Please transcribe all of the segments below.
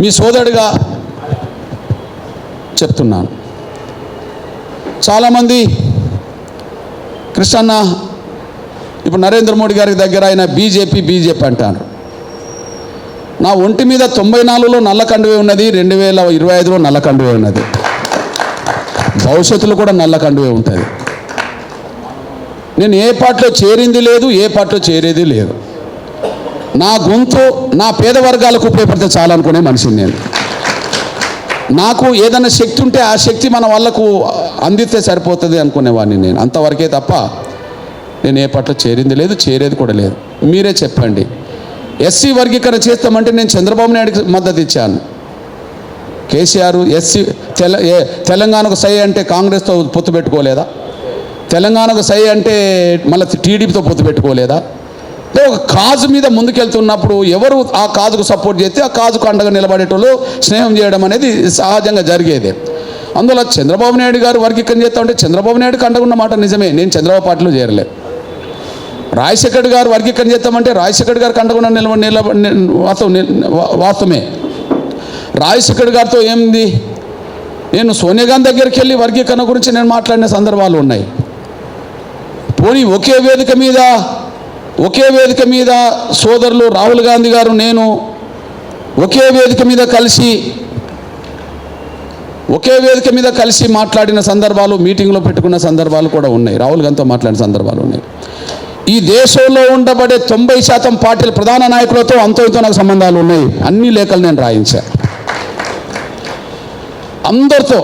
మీ సోదరుడిగా చెప్తున్నాను. చాలామంది కృష్ణన్న ఇప్పుడు నరేంద్ర మోడీ గారి దగ్గర ఆయన బీజేపీ అంటారు. నా ఒంటి మీద 94లో నల్ల కండువే ఉన్నది, 2025లో నల్ల కండువే ఉన్నది, భవిష్యత్తులో కూడా నల్ల కండువే ఉంటుంది. నేను ఏ పార్టీలో చేరింది లేదు, ఏ పార్టీలో చేరేది లేదు. నా గొంతు నా పేద వర్గాలకు ఉపయోగపడితే చాలనుకునే మనిషిని నేను. నాకు ఏదైనా శక్తి ఉంటే ఆ శక్తి మన వాళ్ళకు అందిస్తే సరిపోతుంది అనుకునేవాడిని నేను. అంతవరకే తప్ప నేను ఏ పార్టీలో చేరింది లేదు, చేరేది కూడా లేదు. మీరే చెప్పండి. ఎస్సీ వర్గీకరణ చేస్తామంటే నేను చంద్రబాబు నాయుడుకి మద్దతు ఇచ్చాను. కేసీఆర్ ఎస్సీ తెలంగాణకు సై అంటే కాంగ్రెస్తో పొత్తు పెట్టుకోలేదా? తెలంగాణకు సై అంటే మళ్ళీ టీడీపీతో పొత్తు పెట్టుకోలేదా? ఒక కాజు మీద ముందుకెళ్తున్నప్పుడు ఎవరు ఆ కాజుకు సపోర్ట్ చేస్తే ఆ కాజుకు అండగా నిలబడేటోళ్ళు స్నేహం చేయడం అనేది సహజంగా జరిగేదే. అందులో చంద్రబాబు నాయుడు గారు వర్గీకరణ చేస్తా ఉంటే చంద్రబాబు నాయుడుకి అండగా ఉన్న మాట నిజమే. నేను చంద్రబాబు పార్టీలో చేరలే. రాజశేఖర్ గారు వర్గీకరణ చేస్తామంటే రాజశేఖర్ గారికి అండగా వాస్తవమే. రాజశేఖర్ గారితో ఏంది, నేను సోనియా గాంధీ దగ్గరికి వెళ్ళి వర్గీకరణ గురించి నేను మాట్లాడిన సందర్భాలు ఉన్నాయి. పోనీ ఒకే వేదిక మీద సోదరులు రాహుల్ గాంధీ గారు నేను ఒకే వేదిక మీద కలిసి మాట్లాడిన సందర్భాలు, మీటింగ్లో పెట్టుకున్న సందర్భాలు కూడా ఉన్నాయి. రాహుల్ గాంధీతో మాట్లాడిన సందర్భాలు ఉన్నాయి. ఈ దేశంలో ఉండబడే 90% పార్టీల ప్రధాన నాయకులతో అంతో నాకు సంబంధాలు ఉన్నాయి. అన్ని లేఖలు నేను రాయించా. అందరితో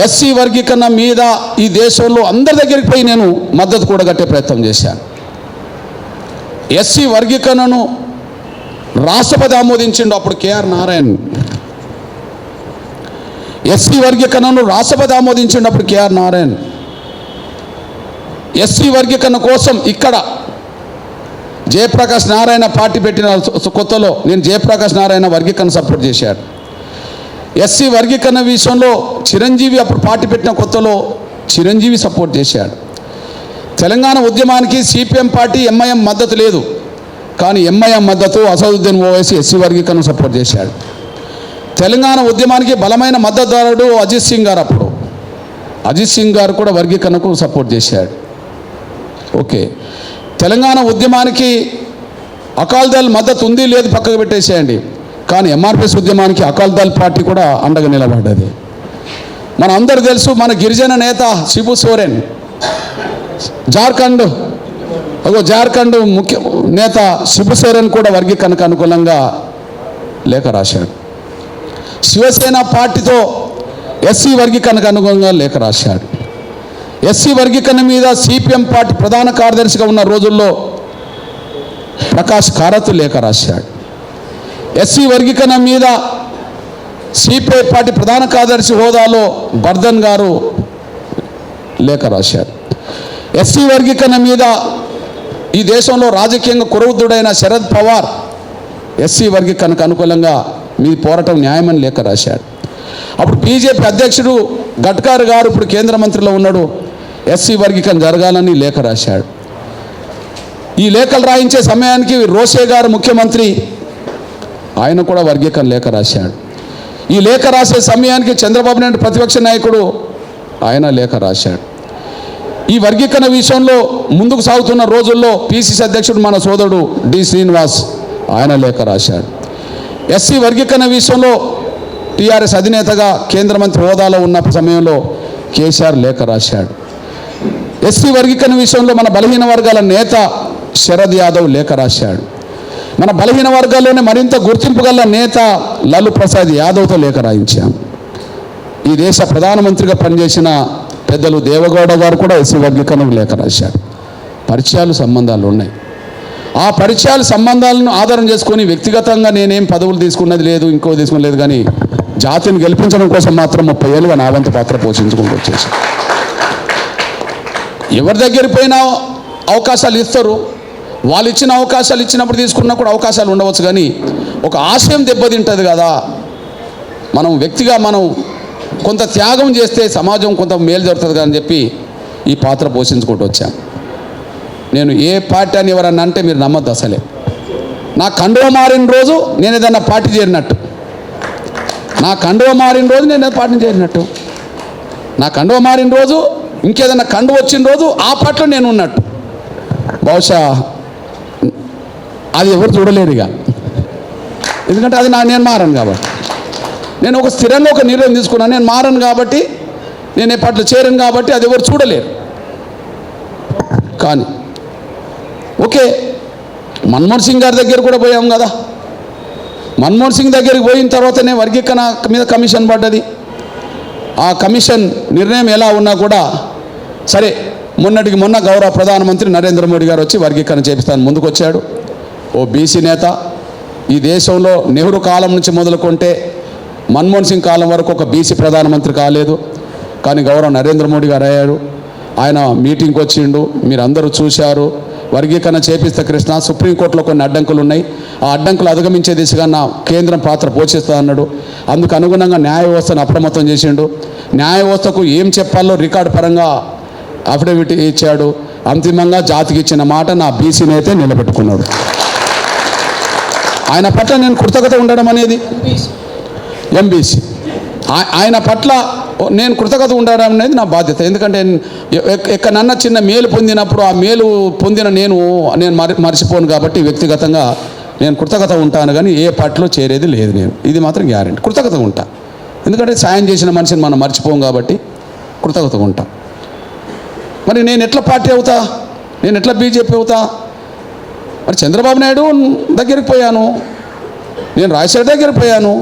ఎస్సీ వర్గీకరణ మీద ఈ దేశంలో అందరి దగ్గరికి పోయి నేను మద్దతు కూడా కట్టే ప్రయత్నం చేశాను. ఎస్సీ వర్గీకరణను రాష్ట్రపతి ఆమోదించిండు అప్పుడు కేఆర్ నారాయణ్. ఎస్సీ వర్గీకరణను రాష్ట్రపతి ఆమోదించినప్పుడు కేఆర్ నారాయణ్. ఎస్సీ వర్గీకరణ కోసం ఇక్కడ జయప్రకాష్ నారాయణ పార్టీ పెట్టిన కొత్తలో నేను జయప్రకాష్ నారాయణ వర్గీకరణ సపోర్ట్ చేశాడు. ఎస్సీ వర్గీకరణ విషయంలో చిరంజీవి అప్పుడు పార్టీ పెట్టిన కొత్తలో చిరంజీవి సపోర్ట్ చేశాడు. తెలంగాణ ఉద్యమానికి సిపిఎం పార్టీ ఎంఐఎం మద్దతు లేదు, కానీ ఎంఐఎం మద్దతు అసదుద్దీన్ ఓవైసీ ఎస్సీ వర్గీకరణ సపోర్ట్ చేశాడు. తెలంగాణ ఉద్యమానికి బలమైన మద్దతుదారుడు అజిత్ సింగ్ గారు, అప్పుడు అజిత్ సింగ్ గారు కూడా వర్గీకరణకు సపోర్ట్ చేశాడు. ఓకే, తెలంగాణ ఉద్యమానికి అకాలీదళ్ మద్దతు ఉంది లేదు పక్కకు పెట్టేసేయండి, కానీ ఎంఆర్పిఎస్ ఉద్యమానికి అకాలీదళ్ పార్టీ కూడా అండగా నిలబడ్డది. మన అందరూ తెలుసు, మన గిరిజన నేత శిబు సోరెన్ జార్ఖండ్ ముఖ్య నేత శిబు సోరెన్ కూడా వర్గీకరణకు అనుకూలంగా లేఖ రాశాడు. శివసేన పార్టీతో ఎస్సీ వర్గీకరణకు అనుగుణంగా లేఖ రాశాడు. ఎస్సీ వర్గీకరణ మీద సిపిఎం పార్టీ ప్రధాన కార్యదర్శిగా ఉన్న రోజుల్లో ప్రకాష్ కారత్ లేఖ రాశాడు. ఎస్సీ వర్గీకరణ మీద సిపిఐ పార్టీ ప్రధాన కార్యదర్శి హోదాలో బర్ధన్ గారు లేఖ రాశారు. ఎస్సీ వర్గీకరణ మీద ఈ దేశంలో రాజకీయంగా కురవృద్ధుడైన శరద్ పవార్ ఎస్సీ వర్గీకరణకు అనుకూలంగా మీ పోరాటం న్యాయమని లేఖ రాశాడు. అప్పుడు బీజేపీ అధ్యక్షుడు గడ్కరీ గారు ఇప్పుడు కేంద్ర మంత్రిలో ఉన్నాడు, ఎస్సీ వర్గీకరణ జరగాలని లేఖ రాశాడు. ఈ లేఖలు రాయించే సమయానికి రోషే గారు ముఖ్యమంత్రి, ఆయన కూడా వర్గీకరణ లేఖ రాశాడు. ఈ లేఖ రాసే సమయానికి చంద్రబాబు నాయుడు ప్రతిపక్ష నాయకుడు, ఆయన లేఖ రాశాడు. ఈ వర్గీకరణ విషయంలో ముందుకు సాగుతున్న రోజుల్లో పిసిసి అధ్యక్షుడు మన సోదరుడు డి శ్రీనివాస్, ఆయన లేఖ రాశాడు. ఎస్సీ వర్గీకరణ విషయంలో టీఆర్ఎస్ అధినేతగా కేంద్ర మంత్రి హోదాలో ఉన్న సమయంలో కేసీఆర్ లేఖ రాశాడు. ఎస్సీ వర్గీకరణ విషయంలో మన బలహీన వర్గాల నేత శరద్ యాదవ్ లేఖ రాశాడు. మన బలహీన వర్గాల్లోనే మరింత గుర్తింపు గల నేత లాలూ ప్రసాద్ యాదవ్తో లేఖ రాయించాం. ఈ దేశ ప్రధానమంత్రిగా పనిచేసిన పెద్దలు దేవగౌడ గారు కూడా ఎస్సీ వర్గీకరణకు లేఖ రాశారు. పరిచయాలు సంబంధాలు ఉన్నాయి. ఆ పరిచయాలు సంబంధాలను ఆధారం చేసుకొని వ్యక్తిగతంగా నేనేం పదవులు తీసుకున్నది లేదు, ఇంకో తీసుకున్నది, కానీ జాతిని గెలిపించడం కోసం మాత్రం 30 ఏళ్ళుగా నా వంతు పాత్ర పోషించుకుంటూ వచ్చేసి ఎవరి దగ్గరికి పోయినా అవకాశాలు ఇస్తారు. వాళ్ళు ఇచ్చిన అవకాశాలు ఇచ్చినప్పుడు తీసుకున్నా కూడా అవకాశాలు ఉండవచ్చు, కానీ ఒక ఆశయం దెబ్బతింటుంది కదా. మనం వ్యక్తిగా మనం కొంత త్యాగం చేస్తే సమాజం కొంత మేలు జరుగుతుంది కదా అని చెప్పి ఈ పాత్ర పోషించుకుంటూ వచ్చాను. నేను ఏ పార్టీ అని ఎవరన్నా అంటే మీరు నమ్మద్దు. అసలే నా కండువ మారిన రోజు నేను ఏదన్నా పార్టీ చేరినట్టు. నా కండువ మారిన రోజు నేను పార్టీ చేరినట్టు, నా కండువ మారిన రోజు ఇంకేదన్నా కండువ వచ్చిన రోజు ఆ పార్టీలో నేను ఉన్నట్టు. బహుశా అది ఎవరు చూడలేరు ఇక, ఎందుకంటే అది నేను మారను కాబట్టి. నేను ఒక స్థిరంగా ఒక నిర్ణయం తీసుకున్నాను, నేను మారను కాబట్టి, నేను ఏ పార్టీలో చేరను కాబట్టి అది ఎవరు చూడలేరు. కానీ ఓకే, మన్మోహన్ సింగ్ గారి దగ్గర కూడా పోయాం కదా. మన్మోహన్ సింగ్ దగ్గరికి పోయిన తర్వాతనే వర్గీకరణ మీద కమిషన్ పడ్డది. ఆ కమిషన్ నిర్ణయం ఎలా ఉన్నా కూడా సరే, మొన్నటికి మొన్న గౌరవ ప్రధానమంత్రి నరేంద్ర మోడీ గారు వచ్చి వర్గీకరణ చేపిస్తాను ముందుకు వచ్చాడు. ఓ బీసీ నేత, ఈ దేశంలో నెహ్రూ కాలం నుంచి మొదలుకుంటే మన్మోహన్ సింగ్ కాలం వరకు ఒక బీసీ ప్రధానమంత్రి కాలేదు. కానీ గౌరవ నరేంద్ర మోడీ గారు అయ్యారు. ఆయన మీటింగ్కి వచ్చిండు, మీరు అందరూ చూశారు. వర్గీకరణ చేపిస్తే కృష్ణ, సుప్రీంకోర్టులో కొన్ని అడ్డంకులు ఉన్నాయి, ఆ అడ్డంకులు అధిగమించే దిశగా నా కేంద్రం పాత్ర పోషిస్తా అన్నాడు. అందుకు అనుగుణంగా న్యాయ వ్యవస్థను అప్రమత్తం చేసిండు. న్యాయ వ్యవస్థకు ఏం చెప్పాలో రికార్డు పరంగా అఫిడవిట్ ఇచ్చాడు. అంతిమంగా జాతికి ఇచ్చిన మాట నా బీసీ నేతే నిలబెట్టుకున్నాడు. ఆయన పట్ల నేను కృతజ్ఞత ఉండడం అనేది ఎంబీసీ, ఆయన పట్ల నేను కృతజ్ఞత ఉండడం అనేది నా బాధ్యత. ఎందుకంటే ఎక్కడన్నా చిన్న మేలు పొందినప్పుడు ఆ మేలు పొందిన నేను మర్చిపోను కాబట్టి వ్యక్తిగతంగా నేను కృతజ్ఞత ఉంటాను. కానీ ఏ పార్టీలో చేరేది లేదు నేను, ఇది మాత్రం గ్యారెంటీ. కృతజ్ఞత ఉంటా, ఎందుకంటే సాయం చేసిన మనిషిని మనం మర్చిపోం కాబట్టి కృతజ్ఞత ఉంటా. మరి నేను ఎట్లా పార్టీ అవుతా, నేను ఎట్లా బీజేపీ అవుతా? మరి చంద్రబాబు నాయుడు దగ్గరికి పోయాను, నేను రాజశేఖర్ దగ్గరికి పోయాను,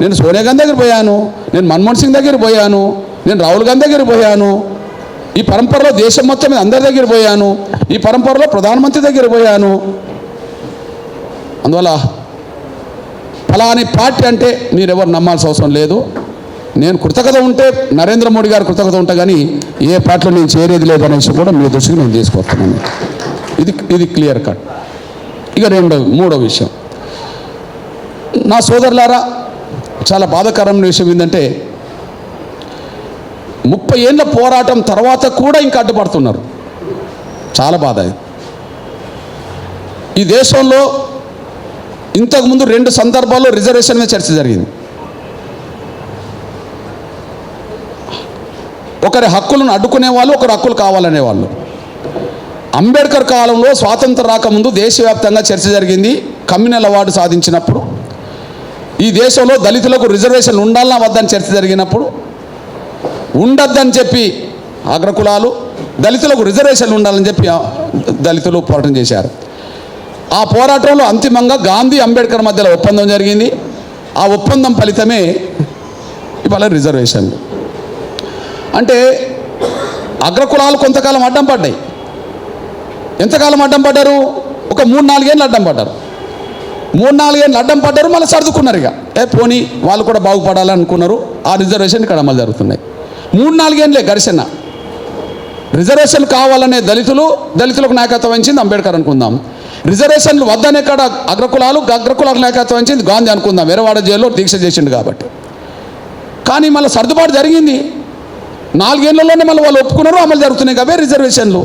నేను సోనియా గాంధీ దగ్గర పోయాను, నేను మన్మోహన్ సింగ్ దగ్గర పోయాను, నేను రాహుల్ గాంధీ దగ్గర పోయాను. ఈ పరంపరలో దేశం మొత్తం మీద అందరి దగ్గర పోయాను, ఈ పరంపరలో ప్రధానమంత్రి దగ్గర పోయాను. అందువల్ల ఫలాని పార్టీ అంటే మీరెవరు నమ్మాల్సిన అవసరం లేదు. నేను కృతజ్ఞత ఉంటే నరేంద్ర మోడీ గారు కృతజ్ఞత ఉంటా, కానీ ఏ పార్టీలో నేను చేరేది లేదనే విషయం కూడా మీ దృష్టికి నేను తీసుకొస్తున్నాను. ఇది క్లియర్ కట్. ఇక మూడో విషయం, నా సోదరులారా, చాలా బాధాకరమైన విషయం ఏంటంటే 30 ఏళ్ళ పోరాటం తర్వాత కూడా ఇంకా అడ్డుపడుతున్నారు. చాలా బాధ. ఈ దేశంలో ఇంతకుముందు 2 సందర్భాల్లో రిజర్వేషన్ మీద చర్చ జరిగింది. ఒకరి హక్కులను అడ్డుకునే వాళ్ళు, ఒకరి హక్కులు కావాలనేవాళ్ళు. అంబేద్కర్ కాలంలో స్వాతంత్రం రాకముందు దేశవ్యాప్తంగా చర్చ జరిగింది. కమ్యూనల్ అవార్డు సాధించినప్పుడు ఈ దేశంలో దళితులకు రిజర్వేషన్లు ఉండాలన్నా వద్దని చర్చ జరిగినప్పుడు ఉండద్దని చెప్పి అగ్రకులాలు, దళితులకు రిజర్వేషన్లు ఉండాలని చెప్పి దళితులు పోరాటం చేశారు. ఆ పోరాటంలో అంతిమంగా గాంధీ అంబేద్కర్ మధ్యలో ఒప్పందం జరిగింది. ఆ ఒప్పందం ఫలితమే ఇవాళ రిజర్వేషన్లు. అంటే అగ్రకులాలు కొంతకాలం అడ్డం పడ్డాయి. ఎంతకాలం అడ్డం పడ్డారు? ఒక 3-4 ఏళ్ళు అడ్డం పడ్డారు. 3-4 ఏళ్ళు అడ్డం పడ్డారు, మళ్ళీ సర్దుకున్నారు. ఇక పోనీ వాళ్ళు కూడా బాగుపడాలనుకున్నారు. ఆ రిజర్వేషన్ ఇక్కడ అమలు జరుగుతున్నాయి. 3-4 ఏళ్ళే ఘర్షణ. రిజర్వేషన్లు కావాలనే దళితులకు నాయకత్వం వహించింది అంబేద్కర్ అనుకుందాం. రిజర్వేషన్లు వద్దనే కాడ అగ్రకులాలకు నాయకత్వం వహించింది గాంధీ అనుకుందాం. వేరవాడ జైల్లో దీక్ష చేసిండు కాబట్టి. కానీ మళ్ళీ సర్దుబాటు జరిగింది. 4 ఏళ్లలోనే మళ్ళీ వాళ్ళు ఒప్పుకున్నారు, అమలు జరుగుతున్నాయి కాబట్టి రిజర్వేషన్లు.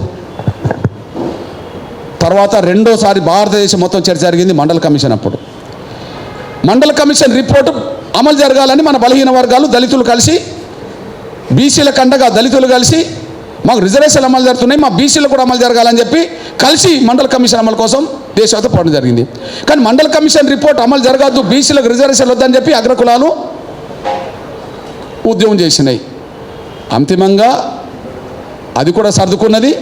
తర్వాత రెండోసారి భారతదేశం మొత్తం చర్చ జరిగింది మండల్ కమిషన్. అప్పుడు మండల్ కమిషన్ రిపోర్టు అమలు జరగాలని మన బలహీన వర్గాలు, దళితులు కలిసి, బీసీల కండగా దళితులు కలిసి మాకు రిజర్వేషన్లు అమలు జరుగుతున్నాయి, మా బీసీలు కూడా అమలు జరగాలని చెప్పి కలిసి మండల్ కమిషన్ అమలు కోసం దేశవ్యాప్తంగా పోవడం జరిగింది. కానీ మండల్ కమిషన్ రిపోర్ట్ అమలు జరగద్దు, బీసీలకు రిజర్వేషన్లు వద్దని చెప్పి అగ్రకులాలు ఉద్యమం చేసినాయి. అంతిమంగా అది కూడా సర్దుకున్నది.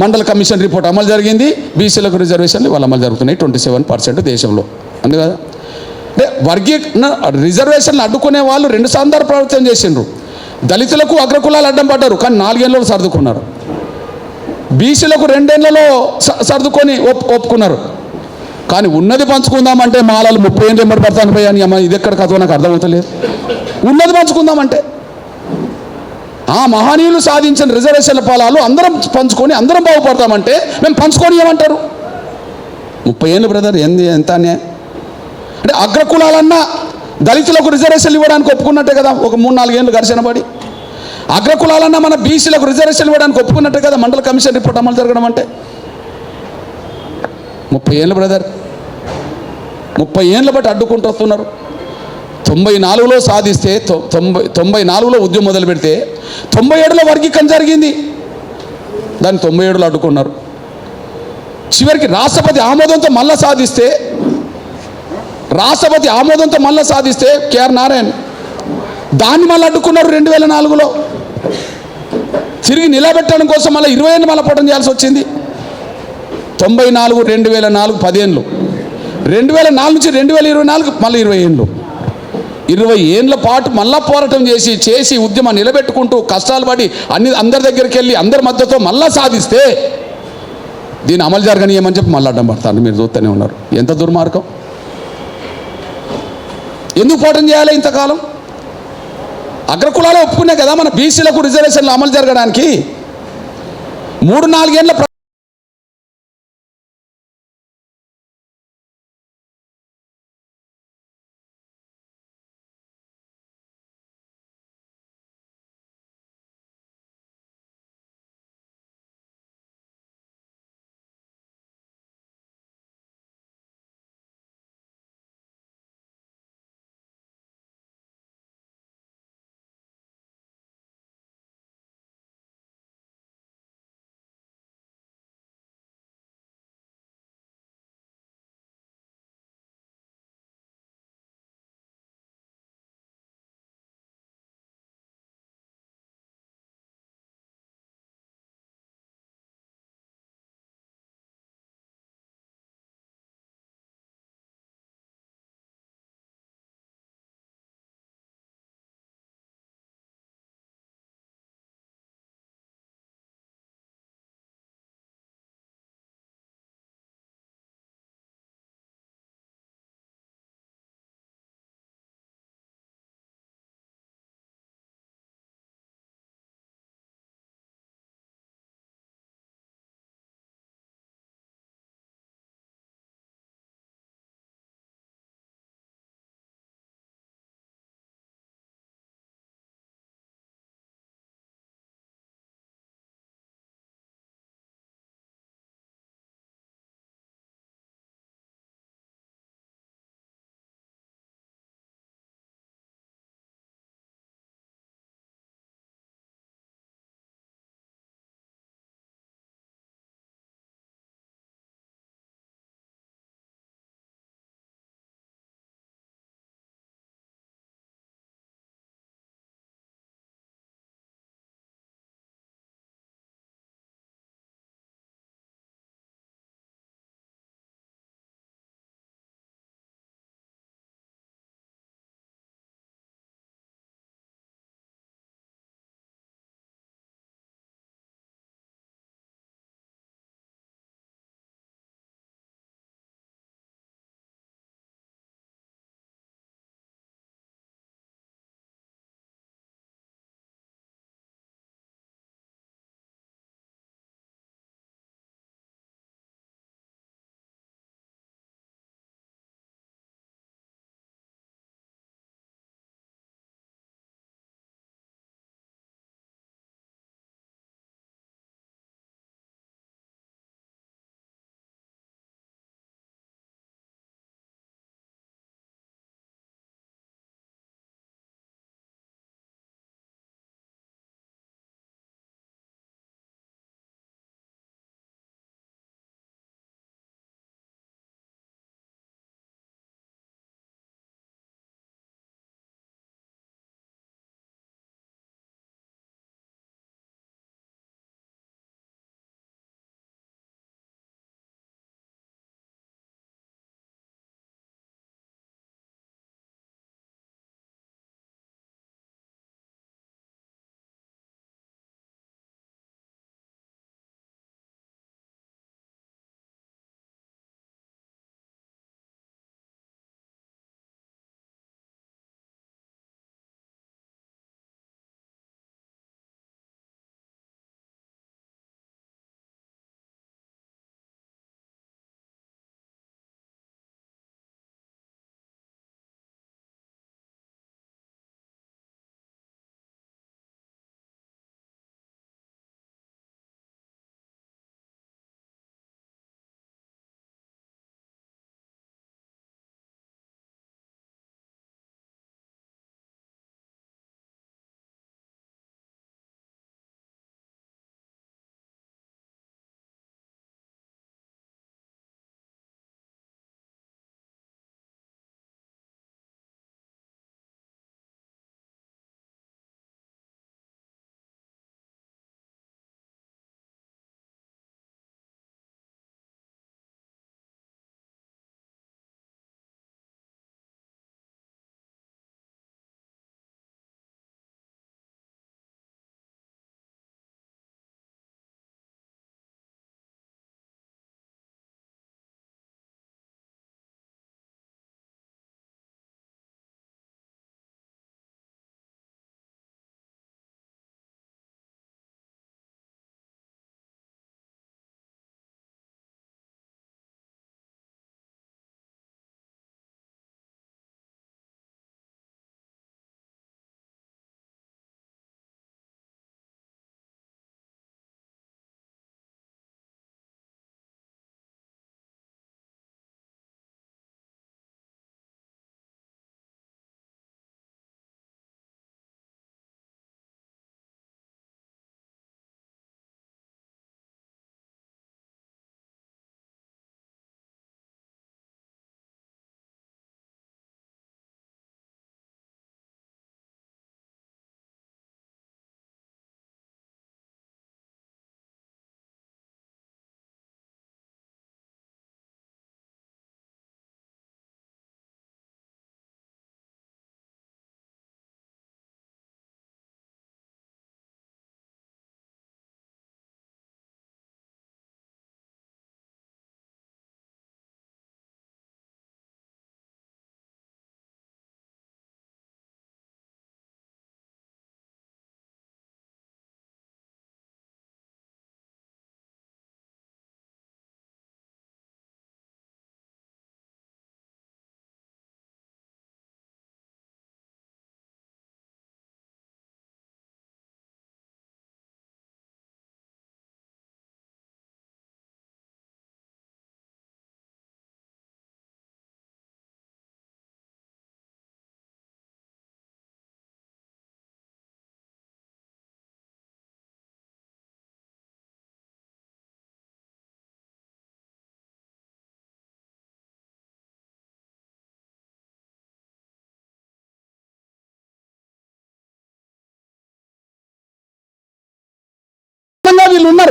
మండల్ కమిషన్ రిపోర్ట్ అమలు జరిగింది. బీసీలకు రిజర్వేషన్లు వాళ్ళు అమలు జరుగుతున్నాయి 27% దేశంలో. అంతే కదా. అంటే రిజర్వేషన్లు అడ్డుకునే వాళ్ళు 2 సార్లు ప్రవర్తన చేసిండ్రు. దళితులకు అగ్రకులాలు అడ్డం పడ్డారు, కానీ 4 ఏళ్ళలో సర్దుకున్నారు. బీసీలకు 2 ఏళ్లలో సర్దుకొని ఒప్పుకున్నారు. కానీ ఉన్నది పంచుకుందామంటే మాలలు 30 ఏళ్ళు ఎంబడి పడతాను పోయాని అమ్మ, ఇది ఎక్కడ కథ నాకు అర్థమవుతలేదు. ఉన్నది పంచుకుందామంటే ఆ మహనీయులు సాధించిన రిజర్వేషన్ల ఫలాలు అందరం పంచుకొని అందరం బాగుపడతామంటే మేము పంచుకొని ఏమంటారు? 30 ఏళ్ళు బ్రదర్, ఎంత అన్యాయం. అంటే అగ్రకులాలన్నా దళితులకు రిజర్వేషన్లు ఇవ్వడానికి ఒప్పుకున్నట్టే కదా. ఒక 3-4 ఏళ్ళు ఘర్షణ పడి అగ్రకులాలన్నా మన బీసీలకు రిజర్వేషన్లు ఇవ్వడానికి ఒప్పుకున్నట్టే కదా మండల కమిషన్ రిపోర్ట్ అమలు జరగడం అంటే. 30 ఏళ్ళు బ్రదర్, 30 ఏళ్ళ బట్టి అడ్డుకుంటూ వస్తున్నారు. 94లో సాధిస్తే 94లో ఉద్యమం మొదలు పెడితే 97లో వర్గీకరణ జరిగింది. దాన్ని 97లో అడ్డుకున్నారు. చివరికి రాష్ట్రపతి ఆమోదంతో మళ్ళా సాధిస్తే కేఆర్ నారాయణ్ దాన్ని మళ్ళీ అడ్డుకున్నారు 2004లో. తిరిగి నిలబెట్టడం కోసం మళ్ళీ 20 ఏళ్ళు మళ్ళీ పోవడం చేయాల్సి వచ్చింది. 94, 2004 10 ఏళ్ళు, 2004 నుంచి 2024 మళ్ళీ 20 ఏళ్ళు, 20 ఏళ్ళ పాటు మళ్ళా పోరాటం చేసి ఉద్యమాన్ని నిలబెట్టుకుంటూ కష్టాలు పడి అందరి దగ్గరికి వెళ్ళి అందరి మద్దతుతో మళ్ళా సాధిస్తే దీన్ని అమలు జరగనీయమని చెప్పి మళ్ళీ అడ్డం పడతాను. మీరు చూస్తూనే ఉన్నారు. ఎంత దుర్మార్గం! ఎందుకు పోరాటం చేయాలి ఇంతకాలం? అగ్రకులాలే ఒప్పుకునే కదా మన బీసీలకు రిజర్వేషన్లు అమలు జరగడానికి. 3-4 ఏళ్ళ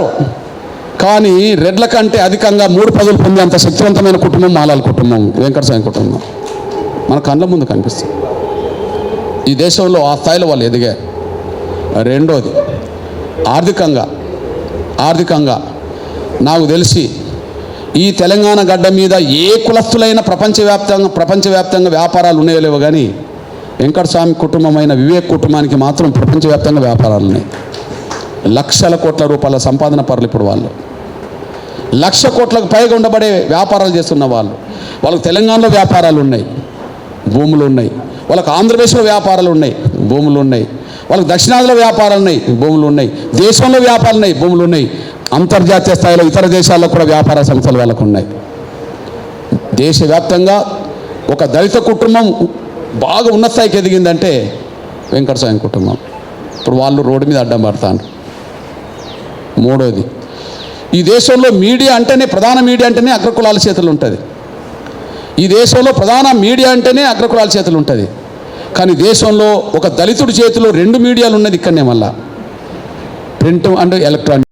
ఉన్నారు. కానీ రెడ్ల కంటే అధికంగా 3 పదవులు పొందే అంత శక్తివంతమైన కుటుంబం మాలాల కుటుంబం, వెంకటస్వామి కుటుంబం మన కళ్ళ ముందు కనిపిస్తుంది. ఈ దేశంలో ఆ స్థాయిలో వాళ్ళు ఎదిగారు. రెండోది ఆర్థికంగా నాకు తెలిసి ఈ తెలంగాణ గడ్డ మీద ఏ కులస్తులైన ప్రపంచవ్యాప్తంగా వ్యాపారాలు ఉన్నాయో లేవో కానీ వెంకటస్వామి కుటుంబమైన వివేక్ కుటుంబానికి మాత్రం ప్రపంచవ్యాప్తంగా వ్యాపారాలు ఉన్నాయి. లక్షల కోట్ల రూపాయల సంపాదన పరులు ఇప్పుడు వాళ్ళు. 1,00,000 కోట్లకు పైగా ఉండబడే వ్యాపారాలు చేస్తున్న వాళ్ళకు తెలంగాణలో వ్యాపారాలు ఉన్నాయి, భూములు ఉన్నాయి. వాళ్ళకు ఆంధ్రప్రదేశ్లో వ్యాపారాలు ఉన్నాయి, భూములు ఉన్నాయి. వాళ్ళకి దక్షిణాదిలో వ్యాపారాలు ఉన్నాయి, భూములు ఉన్నాయి. దేశంలో వ్యాపారాలు ఉన్నాయి, భూములు ఉన్నాయి. అంతర్జాతీయ స్థాయిలో ఇతర దేశాల్లో కూడా వ్యాపార సంస్థలు వాళ్ళకు ఉన్నాయి. దేశవ్యాప్తంగా ఒక దళిత కుటుంబం బాగా ఉన్నత స్థాయికి ఎదిగిందంటే వెంకటస్వామి కుటుంబం. ఇప్పుడు వాళ్ళు రోడ్డు మీద అడ్డం పడతాను. మూడోది, ఈ దేశంలో మీడియా అంటేనే, ప్రధాన మీడియా అంటేనే అగ్రకులాల చేతులు ఉంటుంది. ఈ దేశంలో ప్రధాన మీడియా అంటేనే అగ్రకులాల చేతులు ఉంటుంది. కానీ దేశంలో ఒక దళితుడి చేతిలో 2 మీడియాలు ఉన్నది ఇక్కడనే, మళ్ళా ప్రింట్ అండ్ ఎలక్ట్రానిక్.